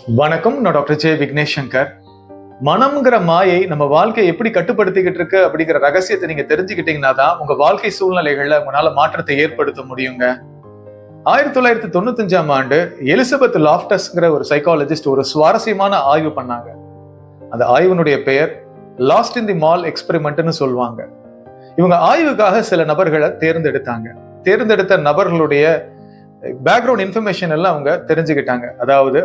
வணக்கம். நான் doctor J Vignesh Shankar. மனம்ங்கிற மாயை நம்ம வாழ்க்கையை எப்படி கட்டுப்படுத்திக்கிட்டு இருக்கு அப்படிங்கிற ரகசியத்தை நீங்க தெரிஞ்சுக்கிட்டீங்கன்னா தான் உங்க வாழ்க்கை சூழ்நிலைகள்ல உங்களால மாற்றத்தை ஏற்படுத்த முடியுங்க. 1995ஆம் ஆண்டு எலிசபெத் லாஃப்டஸ்ங்கிற ஒரு சைக்காலஜிஸ்ட் ஒரு சுவாரஸ்யமான ஆய்வு பண்ணாங்க. அந்த ஆய்வினுடைய பெயர் லாஸ்ட் இன் தி மால் எக்ஸ்பெரிமெண்ட்னு சொல்லுவாங்க. இவங்க ஆய்வுக்காக சில நபர்களை தேர்ந்தெடுத்தாங்க. தேர்ந்தெடுத்த நபர்களுடைய பேக்ரவுண்ட் இன்ஃபர்மேஷன் எல்லாம் அவங்க தெரிஞ்சுக்கிட்டாங்க. அதாவது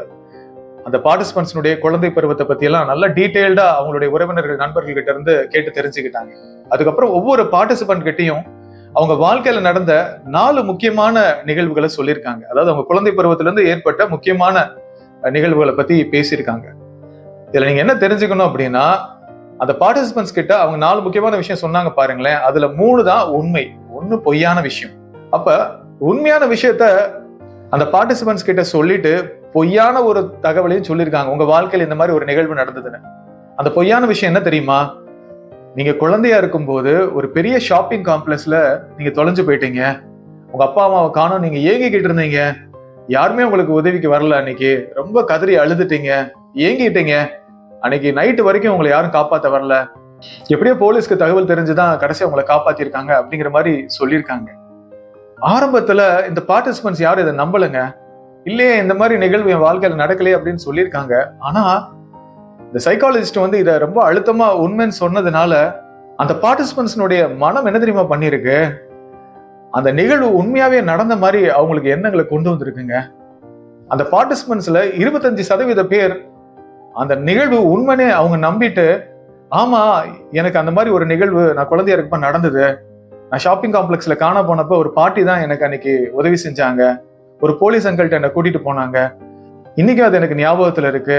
அந்த பார்ட்டிசிபென்ட்ஸ்னுடைய குழந்தை பருவத்தை பத்தி எல்லாம் நல்லா டீடைல்டா அவங்களுடைய உறவினர்கள் நண்பர்கள் கிட்ட இருந்து கேட்டு தெரிஞ்சுக்கிட்டாங்க. அதுக்கப்புறம் ஒவ்வொரு பார்ட்டிசிபென்ட் கிட்டையும் அவங்க வாழ்க்கையில நடந்த 4 முக்கியமான நிகழ்வுகளை சொல்லியிருக்காங்க. அதாவது அவங்க குழந்தை பருவத்திலிருந்து ஏற்பட்ட முக்கியமான நிகழ்வுகளை பத்தி பேசியிருக்காங்க. இதுல நீங்க என்ன தெரிஞ்சுக்கணும் அப்படின்னா, அந்த பார்ட்டிசிபென்ட்ஸ் கிட்ட அவங்க 4 முக்கியமான விஷயம் சொன்னாங்க பாருங்களேன். அதுல 3 தான் உண்மை, 1 பொய்யான விஷயம். அப்ப உண்மையான விஷயத்த அந்த பார்ட்டிசிபென்ட்ஸ் கிட்ட சொல்லிட்டு பொய்யான ஒரு தகவலையும் சொல்லியிருக்காங்க. உங்க வாழ்க்கையில் இந்த மாதிரி ஒரு நிகழ்வு நடந்ததுன்னு. அந்த பொய்யான விஷயம் என்ன தெரியுமா? நீங்க குழந்தையா இருக்கும்போது ஒரு பெரிய ஷாப்பிங் காம்ப்ளெக்ஸ்ல நீங்க தொலைஞ்சு போயிட்டீங்க. உங்க அப்பா அம்மாவை காணோம், நீங்க ஏங்கிக்கிட்டு இருந்தீங்க. யாருமே உங்களுக்கு உதவிக்கு வரல. அன்னைக்கு ரொம்ப கதறி அழுதுட்டீங்க, ஏங்கிட்டீங்க. அன்னைக்கு நைட்டு வரைக்கும் உங்களை யாரும் காப்பாத்த வரல. எப்படியோ போலீஸ்க்கு தகவல் தெரிஞ்சுதான் கடைசியா உங்களை காப்பாத்திருக்காங்க அப்படிங்கிற மாதிரி சொல்லியிருக்காங்க. ஆரம்பத்துல இந்த பார்ட்டிசிபென்ட்ஸ் யாரும் இதை நம்பலங்க. இல்லையே, இந்த மாதிரி நிகழ்வு என் வாழ்க்கையில நடக்கலையே அப்படின்னு சொல்லியிருக்காங்க. ஆனா இந்த சைக்காலஜிஸ்ட் இதை ரொம்ப அழுத்தமா உண்மைன்னு சொன்னதுனால அந்த பார்ட்டிசிபென்ட்ஸ்னுடைய மனம் என்ன தெரியுமா பண்ணிருக்கு? அந்த நிகழ்வு உண்மையாவே நடந்த மாதிரி அவங்களுக்கு எண்ணங்களை கொண்டு வந்திருக்குங்க. அந்த பார்ட்டிசிபென்ட்ஸ்ல 25% பேர் அந்த நிகழ்வு உண்மைனே அவங்க நம்பிட்டு, ஆமா எனக்கு அந்த மாதிரி ஒரு நிகழ்வு நான் குழந்தையா இருக்கப்ப நடந்தது. நான் ஷாப்பிங் காம்ப்ளெக்ஸ்ல காண போனப்ப ஒரு பாட்டி தான் எனக்கு அன்னைக்கு உதவி செஞ்சாங்க. ஒரு போலீஸ் அங்கிள்கிட்ட என்னை கூட்டிட்டு போனாங்க. இன்னைக்கும் அது எனக்கு ஞாபகத்துல இருக்கு.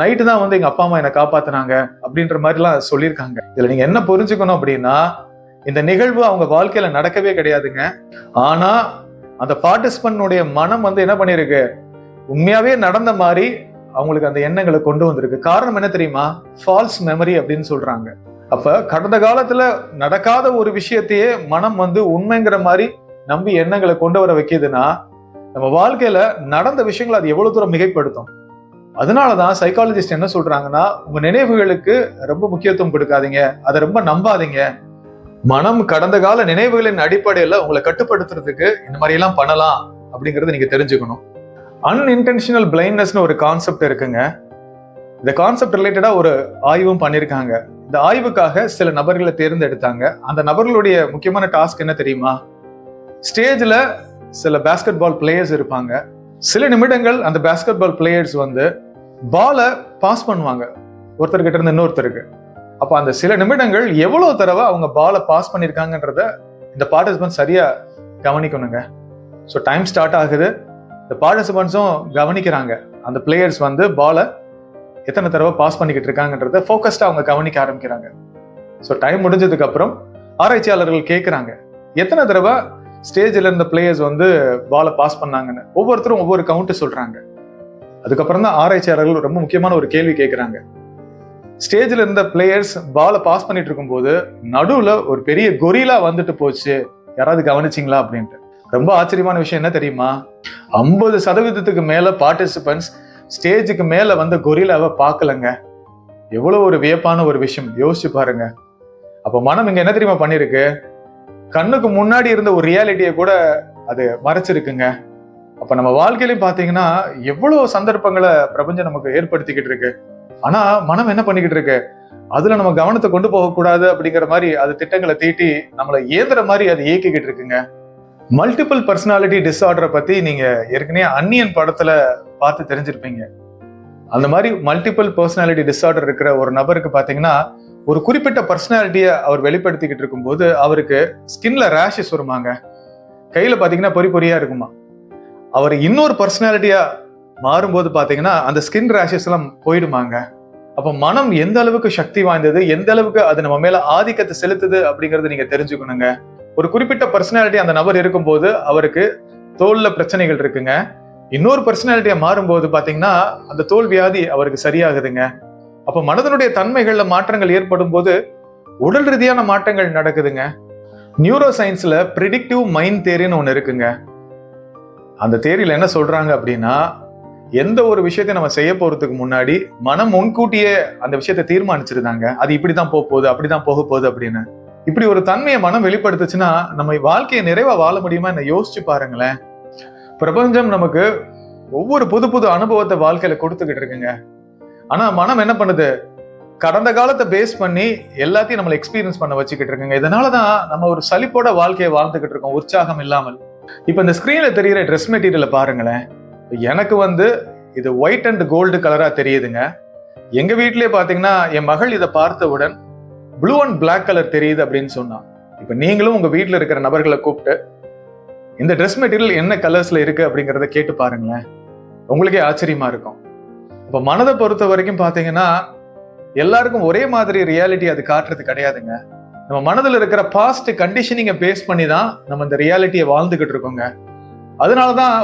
நைட்டு தான் எங்க அப்பா அம்மா என்னை காப்பாத்தினாங்க அப்படின்ற மாதிரிலாம் சொல்லியிருக்காங்க. இதுல நீங்க என்ன புரிஞ்சுக்கணும் அப்படின்னா, இந்த நிகழ்வு அவங்க வாழ்க்கையில நடக்கவே கிடையாதுங்க. ஆனா அந்த பார்ட்டிசிபென்ட்னுடைய மனம் என்ன பண்ணிருக்கு? உண்மையாவே நடந்த மாதிரி அவங்களுக்கு அந்த எண்ணங்களை கொண்டு வந்திருக்கு. காரணம் என்ன தெரியுமா? ஃபால்ஸ் மெமரி அப்படின்னு சொல்றாங்க. அப்ப கடந்த காலத்துல நடக்காத ஒரு விஷயத்தையே மனம் உண்மைங்கிற மாதிரி நம்பி எண்ணங்களை கொண்டு வர வைக்குதுன்னா, நம்ம வாழ்க்கையில நடந்த விஷயங்களை அது எவ்வளவு தூரம் மிகைப்படுத்தும். அதனாலதான் சைக்காலஜிஸ்ட் என்ன சொல்றாங்கன்னா, உங்க நினைவுகளுக்கு ரொம்ப முக்கியத்துவம் கொடுக்காதீங்க, அதை ரொம்ப நம்பாதீங்க. மனம் கடந்த கால நினைவுகளின் அடிப்படையில உங்களை கட்டுப்படுத்துறதுக்கு இந்த மாதிரி எல்லாம் பண்ணலாம் அப்படிங்கறத நீங்க தெரிஞ்சுக்கணும். அன்இன்டென்ஷனல் பிளைண்ட்னஸ்னு ஒரு கான்செப்ட் இருக்குங்க. இந்த கான்செப்ட் ரிலேட்டடா ஒரு ஆய்வும் பண்ணிருக்காங்க. இந்த ஆய்வுக்காக சில நபர்களை தேர்ந்தெடுத்தாங்க. அந்த நபர்களுடைய முக்கியமான டாஸ்க் என்ன தெரியுமா? ஸ்டேஜ்ல சில பேஸ்கெட் பால் பிளேயர்ஸ் இருப்பாங்க. சில நிமிடங்கள் அந்த பேஸ்கெட் பால் பிளேயர்ஸ் பாலை பாஸ் பண்ணுவாங்க ஒருத்தர்கிட்ட இருந்து இன்னொருத்தருக்கு. அப்ப அந்த சில நிமிடங்கள் எவ்வளவு தடவை அவங்க பாலை பாஸ் பண்ணிருக்காங்கன்றத இந்த பார்ட்டிசிபென்ட் சரியா கவனிக்கணுங்க. ஸோ டைம் ஸ்டார்ட் ஆகுது. இந்த பார்ட்டிசிபென்ட்ஸும் கவனிக்கிறாங்க. அந்த பிளேயர்ஸ் பாலை எத்தனை தடவை பாஸ் பண்ணிக்கிட்டு இருக்காங்கன்றத ஃபோக்கஸ்டா அவங்க கவனிக்க ஆரம்பிக்கிறாங்க. ஸோ டைம் முடிஞ்சதுக்கு அப்புறம் ஆராய்ச்சியாளர்கள் கேட்கிறாங்க, எத்தனை தடவை ஸ்டேஜ்ல இருந்த பிளேயர்ஸ் பாலை பாஸ் பண்ணாங்கன்னு. ஒவ்வொருத்தரும் ஒவ்வொரு கவுண்ட் சொல்றாங்க. அதுக்கப்புறம் தான் ஆராய்ச்சியாளர்கள் ரொம்ப முக்கியமான ஒரு கேள்வி கேட்கிறாங்க. ஸ்டேஜ்ல இருந்த பிளேயர்ஸ் பாலை பாஸ் பண்ணிட்டு இருக்கும் போது நடுவுல ஒரு பெரிய கொரிலா வந்துட்டு போச்சு, யாராவது கவனிச்சிங்களா அப்படின்ட்டு. ரொம்ப ஆச்சரியமான விஷயம் என்ன தெரியுமா? 50% மேல பார்ட்டிசிபென்ட்ஸ் ஸ்டேஜுக்கு மேல கொரிலாவை பார்க்கலங்க. எவ்வளவு ஒரு வியப்பான ஒரு விஷயம், யோசிச்சு பாருங்க. அப்ப மனம் இங்க என்ன தெரியுமா பண்ணிருக்கு? கண்ணுக்கு முன்னாடி இருந்த ஒரு ரியாலிட்டியை கூட அது மறைச்சிருக்குங்க. அப்ப நம்ம வாழ்க்கையிலும் பாத்தீங்கன்னா எவ்வளவு சந்தர்ப்பங்களை பிரபஞ்சம் நமக்கு ஏற்படுத்திக்கிட்டு இருக்கு. ஆனா மனம் என்ன பண்ணிக்கிட்டு இருக்கு? அதுல நம்ம கவனத்தை கொண்டு போக கூடாது அப்படிங்கிற மாதிரி அது திட்டங்களை தீட்டி நம்மளை ஏந்துற மாதிரி அது இயக்கிக்கிட்டு இருக்குங்க. மல்டிபிள் பர்சனாலிட்டி டிஸார்டரை பத்தி நீங்க ஏற்கனவே அந்நியன் படத்துல பார்த்து தெரிஞ்சிருப்பீங்க. அந்த மாதிரி மல்டிபிள் பர்சனாலிட்டி டிஸார்டர் இருக்கிற ஒரு நபருக்கு பாத்தீங்கன்னா, ஒரு குறிப்பிட்ட பர்சனாலிட்டியை அவர் வெளிப்படுத்திக்கிட்டு இருக்கும்போது அவருக்கு ஸ்கின்ல ரேஷஸ் வருமாங்க. கையில பாத்தீங்கன்னா பொறி பொறியா இருக்குமா. அவர் இன்னொரு பர்சனாலிட்டியா மாறும்போது பாத்தீங்கன்னா அந்த ஸ்கின் ரேஷஸ் எல்லாம் போயிடுமாங்க. அப்ப மனம் எந்த அளவுக்கு சக்தி வாய்ந்தது, எந்த அளவுக்கு அது நம்ம மேல ஆதிக்கத்தை செலுத்துது அப்படிங்கறது நீங்க தெரிஞ்சுக்கணுங்க. ஒரு குறிப்பிட்ட பர்சனாலிட்டி அந்த நபர் இருக்கும்போது அவருக்கு தோல்ல பிரச்சனைகள் இருக்குங்க. இன்னொரு பர்சனாலிட்டியா மாறும்போது பாத்தீங்கன்னா அந்த தோல் வியாதி அவருக்கு சரியாகுதுங்க. அப்ப மனதனுடைய தன்மைகள்ல மாற்றங்கள் ஏற்படும் போது உடல் ரீதியான மாற்றங்கள் நடக்குதுங்க. நியூரோ சயின்ஸ்ல ப்ரிடிக்டிவ் மைண்ட் தியரின்னு ஒண்ணு இருக்குங்க. அந்த தியரியில என்ன சொல்றாங்க அப்படின்னா, எந்த ஒரு விஷயத்தை நம்ம செய்ய போறதுக்கு முன்னாடி மனம் முன்கூட்டியே அந்த விஷயத்தை தீர்மானிச்சிருந்தாங்க, அது இப்படிதான் போக போகுது, அப்படிதான் போக போகுது அப்படின்னு. இப்படி ஒரு தன்மையை மனம் வெளிப்படுத்துச்சுன்னா நம்ம வாழ்க்கையை நிறைவா வாழ முடியுமா என்ன யோசிச்சு பாருங்களேன். பிரபஞ்சம் நமக்கு ஒவ்வொரு புது புது அனுபவத்தை வாழ்க்கையில கொடுத்துக்கிட்டு இருக்குங்க. ஆனா மனம் என்ன பண்ணுது, கடந்த காலத்தை பேஸ் பண்ணி எல்லாத்தையும் நம்மளை எக்ஸ்பீரியன்ஸ் பண்ண வச்சுக்கிட்டு இருக்குங்க. இதனாலதான் நம்ம ஒரு சலிப்போட வாழ்க்கையை வாழ்ந்துகிட்டு இருக்கோம், உற்சாகம் இல்லாமல். இப்ப இந்த ஸ்கிரீன்ல தெரிகிற ட்ரெஸ் மெட்டீரியலை பாருங்களேன். எனக்கு இது ஒயிட் அண்ட் கோல்டு கலரா தெரியுதுங்க. எங்க வீட்லயே பாத்தீங்கன்னா என் மகள் இதை பார்த்தவுடன் ப்ளூ அண்ட் பிளாக் கலர் தெரியுது அப்படின்னு சொன்னா. இப்ப நீங்களும் உங்க வீட்டுல இருக்கிற நபர்களை கூப்பிட்டு இந்த ட்ரெஸ் மெட்டீரியல் என்ன கலர்ஸ்ல இருக்கு அப்படிங்கறத கேட்டு பாருங்களேன், உங்களுக்கே ஆச்சரியமா இருக்கும். இப்ப மனதை பொறுத்த வரைக்கும் பாத்தீங்கன்னா எல்லாருக்கும் ஒரே மாதிரி ரியாலிட்டி அது காட்டுறது கிடையாதுங்க. நம்ம மனதில் இருக்கிற பாஸ்ட் கண்டிஷனிங்கை பேஸ் பண்ணி தான் நம்ம இந்த ரியாலிட்டியை வாழ்ந்துகிட்டு இருக்கோங்க. அதனாலதான்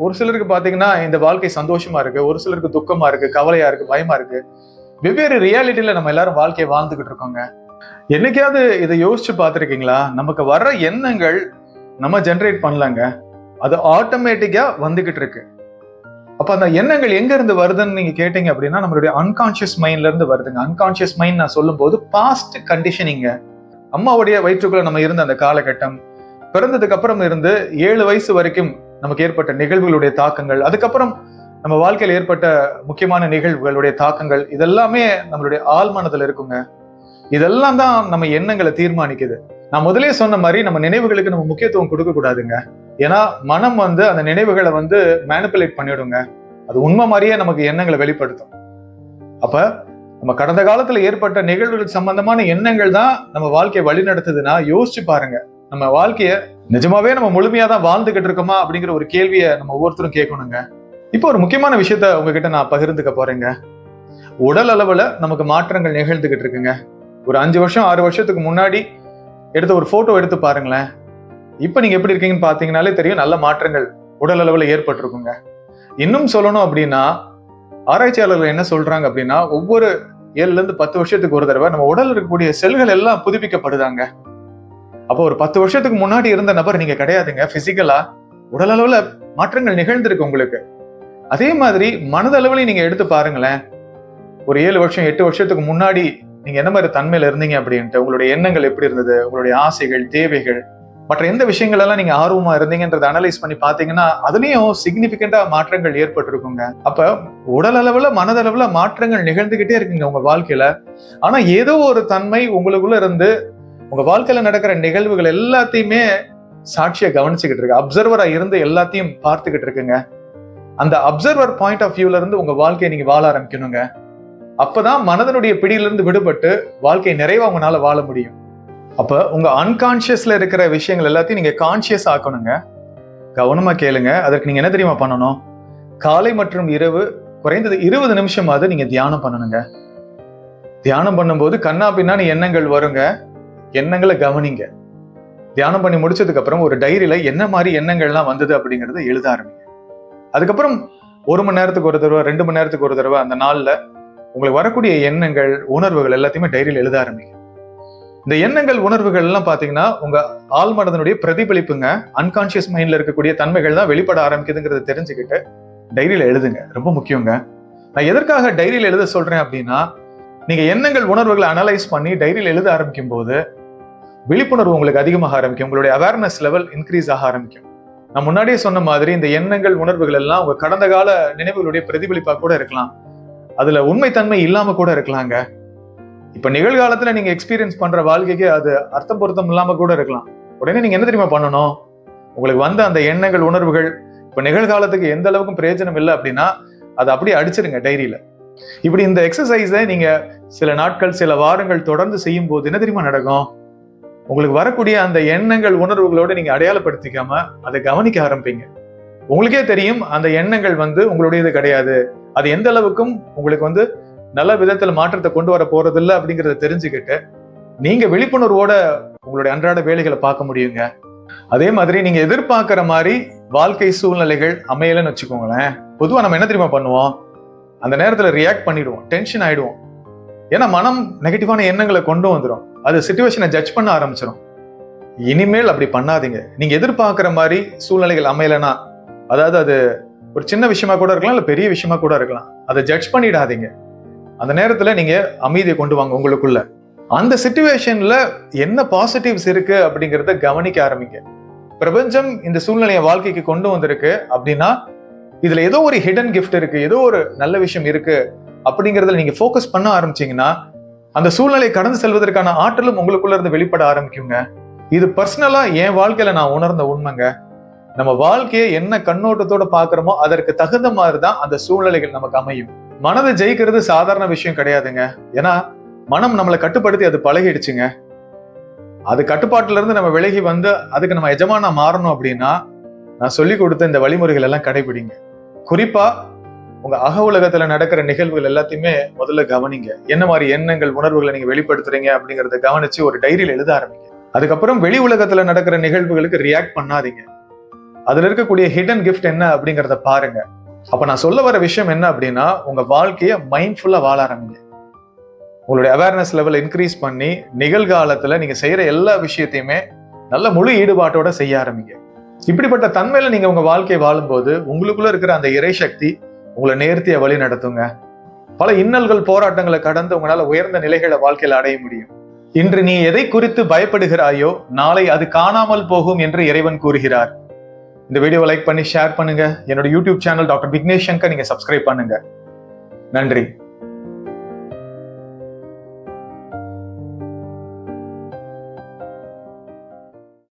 ஒரு சிலருக்கு பாத்தீங்கன்னா இந்த வாழ்க்கை சந்தோஷமா இருக்கு, ஒரு சிலருக்கு துக்கமா இருக்கு, கவலையா இருக்கு, பயமா இருக்கு. வெவ்வேறு ரியாலிட்டியில நம்ம எல்லாரும் வாழ்க்கையை வாழ்ந்துகிட்டு இருக்கோங்க. என்னைக்காவது இதை யோசிச்சு பார்த்திருக்கீங்களா? நமக்கு வர்ற எண்ணங்கள் நம்ம ஜெனரேட் பண்ணலங்க, அது ஆட்டோமேட்டிக்கா வந்துகிட்டு இருக்கு. அப்ப அந்த எண்ணங்கள் எங்க இருந்து வருதுன்னு நீங்க கேட்டீங்க அப்படின்னா நம்மளுடைய அன்கான்சியஸ் மைண்ட்ல இருந்து வருதுங்க. அன்கான்சியஸ் மைண்ட் நான் சொல்லும் போது பாஸ்ட் கண்டிஷனிங்க. அம்மாவுடைய வயிற்றுக்குள்ள நம்ம இருந்த அந்த காலகட்டம், பிறந்ததுக்கு அப்புறம் இருந்து 7 வயசு வரைக்கும் நமக்கு ஏற்பட்ட நிகழ்வுகளுடைய தாக்கங்கள், அதுக்கப்புறம் நம்ம வாழ்க்கையில் ஏற்பட்ட முக்கியமான நிகழ்வுகளுடைய தாக்கங்கள், இதெல்லாமே நம்மளுடைய ஆழ்மனதுல இருக்குங்க. இதெல்லாம் தான் நம்ம எண்ணங்களை தீர்மானிக்குது. நான் முதலே சொன்ன மாதிரி நம்ம நினைவுகளுக்கு நம்ம முக்கியத்துவம் கொடுக்க கூடாதுங்க. ஏன்னா மனம் அந்த நினைவுகளை மேனிபுலேட் பண்ணிடுங்க. அது உண்மை மாதிரியே நமக்கு எண்ணங்களை வெளிப்படுத்தும். அப்ப நம்ம கடந்த காலத்துல ஏற்பட்ட நிகழ்வுகள் சம்பந்தமான எண்ணங்கள் தான் நம்ம வாழ்க்கையை வழி நடத்துதுன்னா யோசிச்சு பாருங்க, நம்ம வாழ்க்கைய நிஜமாவே நம்ம முழுமையா தான் வாழ்ந்துகிட்டு இருக்கோமா அப்படிங்கிற ஒரு கேள்வியை நம்ம ஒவ்வொருத்தரும் கேட்கணுங்க. இப்போ ஒரு முக்கியமான விஷயத்த உங்ககிட்ட நான் பகிர்ந்துக்க போறேங்க. உடல் அளவுல நமக்கு மாற்றங்கள் நிகழ்ந்துகிட்டு இருக்குங்க. ஒரு 5 வருஷம் 6 வருஷத்துக்கு முன்னாடி எடுத்த ஒரு போட்டோ எடுத்து பாருங்களேன். இப்ப நீங்க எப்படி இருக்கீங்கன்னு பாத்தீங்கன்னாலே தெரியும், நல்ல மாற்றங்கள் உடல் அளவுல ஏற்பட்டிருக்குங்க. இன்னும் சொல்லணும் அப்படின்னா ஆராய்ச்சியாளர்கள் என்ன சொல்றாங்க அப்படின்னா ஒவ்வொரு 7ல இருந்து 10 வருஷத்துக்கு ஒரு தடவை நம்ம உடல் இருக்கக்கூடிய செல்கள் எல்லாம் புதுப்பிக்கப்படுதாங்க. அப்போ ஒரு 10 வருஷத்துக்கு முன்னாடி இருந்த நபர் நீங்க கிடையாதுங்க. பிசிக்கலா உடல் அளவுல மாற்றங்கள் நிகழ்ந்திருக்கு உங்களுக்கு. அதே மாதிரி மனதளவுலையும் நீங்க எடுத்து பாருங்களேன். ஒரு 7 வருஷம் 8 வருஷத்துக்கு முன்னாடி நீங்க என்ன மாதிரி தன்மையில இருந்தீங்க அப்படின்ட்டு, உங்களுடைய எண்ணங்கள் எப்படி இருந்தது, உங்களுடைய ஆசைகள், தேவைகள், மற்ற எந்த விஷயங்கள் எல்லாம் நீங்க ஆர்வமா இருந்தீங்கன்றதை அனலைஸ் பண்ணி பாத்தீங்கன்னா அதுலயும் சிக்னிபிகண்டா மாற்றங்கள் ஏற்பட்டிருக்குங்க. அப்ப உடல் அளவுல மனதளவுல மாற்றங்கள் நிகழ்ந்துகிட்டே இருக்குங்க உங்க வாழ்க்கையில. ஆனா ஏதோ ஒரு தன்மை உங்களுக்குள்ள இருந்து உங்க வாழ்க்கையில நடக்கிற நிகழ்வுகள் எல்லாத்தையுமே சாட்சியா கவனிச்சுக்கிட்டு இருக்கு, அப்சர்வரா இருந்து எல்லாத்தையும் பார்த்துக்கிட்டு இருக்குங்க. அந்த அப்சர்வர் பாயிண்ட் ஆஃப் வியூல இருந்து உங்க வாழ்க்கையை நீங்க வாழ ஆரம்பிக்கணுங்க. அப்பதான் மனதனுடைய பிடியிலிருந்து விடுபட்டு வாழ்க்கையை நிறைவா உங்களால வாழ முடியும். அப்ப உங்க அன்கான்சியஸ்ல இருக்கிற விஷயங்கள் எல்லாத்தையும் நீங்க கான்சியஸ் ஆக்கணுங்க. கவனமா கேளுங்க. அதற்கு நீங்க என்ன தெரியுமா பண்ணணும்? காலை மற்றும் இரவு குறைந்தது 20 நிமிஷமாவது நீங்க தியானம் பண்ணணுங்க. தியானம் பண்ணும்போது கண்ணா பின்னான்னு எண்ணங்கள் வருங்க, எண்ணங்களை கவனிங்க. தியானம் பண்ணி முடிச்சதுக்கு அப்புறம் ஒரு டைரியில என்ன மாதிரி எண்ணங்கள்லாம் வந்தது அப்படிங்கறத எழுத ஆரம்பிங்க. அதுக்கப்புறம் 1 மணி நேரத்துக்கு ஒரு தடவை 2 மணி நேரத்துக்கு ஒரு தடவை அந்த நாள்ல உங்களுக்கு வரக்கூடிய எண்ணங்கள் உணர்வுகள் எல்லாத்தையுமே டைரியில் எழுத ஆரம்பிங்க. இந்த எண்ணங்கள் உணர்வுகள் எல்லாம் பாத்தீங்கன்னா உங்க ஆழ்மனதனுடைய பிரதிபலிப்புங்க. அன்கான்சியஸ் மைண்ட்ல இருக்கக்கூடிய தன்மைகள் தான் வெளிப்பட ஆரம்பிக்குதுங்கிறத தெரிஞ்சுக்கிட்டு டைரியில எழுதுங்க. ரொம்ப முக்கியங்க. நான் எதற்காக டைரியில எழுத சொல்றேன் அப்படின்னா, நீங்க எண்ணங்கள் உணர்வுகளை அனலைஸ் பண்ணி டைரியில எழுத ஆரம்பிக்கும் போது விழிப்புணர்வு உங்களுக்கு அதிகமாக ஆரம்பிக்கும், உங்களுடைய அவேர்னஸ் லெவல் இன்க்ரீஸ் ஆக ஆரம்பிக்கும். நான் முன்னாடியே சொன்ன மாதிரி இந்த எண்ணங்கள் உணர்வுகள் எல்லாம் உங்க கடந்த கால நினைவுகளுடைய பிரதிபலிப்பா கூட இருக்கலாம், அதுல உண்மைத்தன்மை இல்லாம கூட இருக்கலாங்க. இப்ப நிகழ்காலத்துல நீங்க எக்ஸ்பீரியன்ஸ் பண்ற வாழ்க்கைக்கு அது அர்த்தம் பொருத்தம் இல்லாம கூட இருக்கலாம். உடனே நீங்க என்ன தெரியுமா பண்ணணும்? உங்களுக்கு வந்த அந்த எண்ணங்கள் உணர்வுகள் இப்ப நிகழ்காலத்துக்கு எந்த அளவுக்கு பிரயோஜனம் இல்லை அப்படின்னா அதை அப்படியே அடிச்சிருங்க டைரியில. இப்படி இந்த எக்ஸசைஸை நீங்க சில நாட்கள் சில வாரங்கள் தொடர்ந்து செய்யும் போது என்ன தெரியுமா நடக்கும்? உங்களுக்கு வரக்கூடிய அந்த எண்ணங்கள் உணர்வுகளோட நீங்க அடையாளப்படுத்திக்காம அதை கவனிக்க ஆரம்பிப்பீங்க. உங்களுக்கே தெரியும் அந்த எண்ணங்கள் உங்களுடையது கிடையாது, அது எந்த அளவுக்கும் உங்களுக்கு நல்ல விதத்துல மாற்றத்தை கொண்டு வர போறது இல்லை அப்படிங்கறத தெரிஞ்சுக்கிட்டு நீங்க விழிப்புணர்வோட உங்களுடைய அன்றாட வேலைகளை பார்க்க முடியுங்க. அதே மாதிரி நீங்க எதிர்பார்க்கிற மாதிரி வாழ்க்கை சூழ்நிலைகள் அமையலன்னு வச்சுக்கோங்களேன். பொதுவா நம்ம என்ன தெரியுமா பண்ணுவோம்? அந்த நேரத்துல ரியாக்ட் பண்ணிடுவோம், டென்ஷன் ஆயிடுவோம். ஏன்னா மனம் நெகட்டிவான எண்ணங்களை கொண்டு வந்துடும், அது சிச்சுவேஷனை ஜட்ஜ் பண்ண ஆரம்பிச்சிடும். இனிமேல் அப்படி பண்ணாதீங்க. நீங்க எதிர்பார்க்கிற மாதிரி சூழ்நிலைகள் அமையலனா, அதாவது அது ஒரு சின்ன விஷயமா கூட இருக்கலாம், இல்ல பெரிய விஷயமா கூட இருக்கலாம். அதை ஜட்ஜ் பண்ணிடாதீங்க. அந்த நேரத்துல நீங்க அமைதியை கொண்டு வாங்க உங்களுக்குள்ள. அந்த சிச்சுவேஷன்ல என்ன பாசிட்டிவ்ஸ் இருக்கு அப்படிங்கறத கவனிக்க ஆரம்பிங்க. பிரபஞ்சம் இந்த சூழ்நிலையை வாழ்க்கைக்கு கொண்டு வந்திருக்கு அப்படின்னா இதுல ஏதோ ஒரு ஹிடன் கிஃப்ட் இருக்கு, ஏதோ ஒரு நல்ல விஷயம் இருக்கு அப்படிங்கறதுல நீங்க ஃபோக்கஸ் பண்ண ஆரம்பிச்சீங்கன்னா அந்த சூழ்நிலையை கடந்து செல்வதற்கான ஆற்றலும் உங்களுக்குள்ள இருந்து வெளிப்பட ஆரம்பிக்குங்க. இது பர்சனலா என் வாழ்க்கையில நான் உணர்ந்த உண்மைங்க. நம்ம வாழ்க்கையை என்ன கண்ணோட்டத்தோட பாக்குறோமோ அதற்கு தகுந்த மாதிரிதான் அந்த சூழ்நிலைகள் நமக்கு அமையும். மனதை ஜெயிக்கிறது சாதாரண விஷயம் கிடையாதுங்க. ஏன்னா மனம் நம்மளை கட்டுப்படுத்தி அது பழகிடுச்சுங்க. அது கட்டுப்பாட்டுல இருந்து நம்ம விலகி வந்து அதுக்கு நம்ம எஜமானா மாறணும் அப்படின்னா நான் சொல்லி கொடுத்த இந்த வழிமுறைகள் எல்லாம் கடைபிடிங்க. குறிப்பா உங்க அக உலகத்துல நடக்கிற நிகழ்வுகள் எல்லாத்தையுமே முதல்ல கவனிங்க. என்ன மாதிரி எண்ணங்கள், உணர்வுகளை நீங்க வெளிப்படுத்துறீங்க அப்படிங்கறத கவனிச்சு ஒரு டைரியில எழுத ஆரம்பிங்க. அதுக்கப்புறம் வெளி உலகத்துல நடக்கிற நிகழ்வுகளுக்கு ரியாக்ட் பண்ணாதீங்க. அதுல இருக்கக்கூடிய ஹிடன் கிஃப்ட் என்ன அப்படிங்கறத பாருங்க. அப்ப நான் சொல்ல வர விஷயம் என்ன அப்படின்னா, உங்க வாழ்க்கைய மைண்ட்ஃபுல்லா வாழ ஆரம்பிங்க. உங்களுடைய அவேர்னஸ் லெவல் இன்க்ரீஸ் பண்ணி நிகழ்காலத்துல நீங்க செய்யற எல்லா விஷயத்தையுமே நல்ல முழு ஈடுபாட்டோட செய்ய ஆரம்பிங்க. இப்படிப்பட்ட தன்மையில நீங்க உங்க வாழ்க்கையை வாழும்போது உங்களுக்குள்ள இருக்கிற அந்த இறை சக்தி உங்களை நேர்த்தியா வழி நடத்துங்க. பல இன்னல்கள், போராட்டங்களை கடந்து உங்களால உயர்ந்த நிலைகளை வாழ்க்கையில அடைய முடியும். இன்று நீ எதை குறித்து பயப்படுகிறாயோ நாளை அது காணாமல் போகும் என்று இறைவன் கூறுகிறார். இந்த வீடியோவை லைக் பண்ணி ஷேர் பண்ணுங்க. என்னோட YouTube channel doctor Vignesh Shankar நீங்க சப்ஸ்கிரைப் பண்ணுங்க. நன்றி.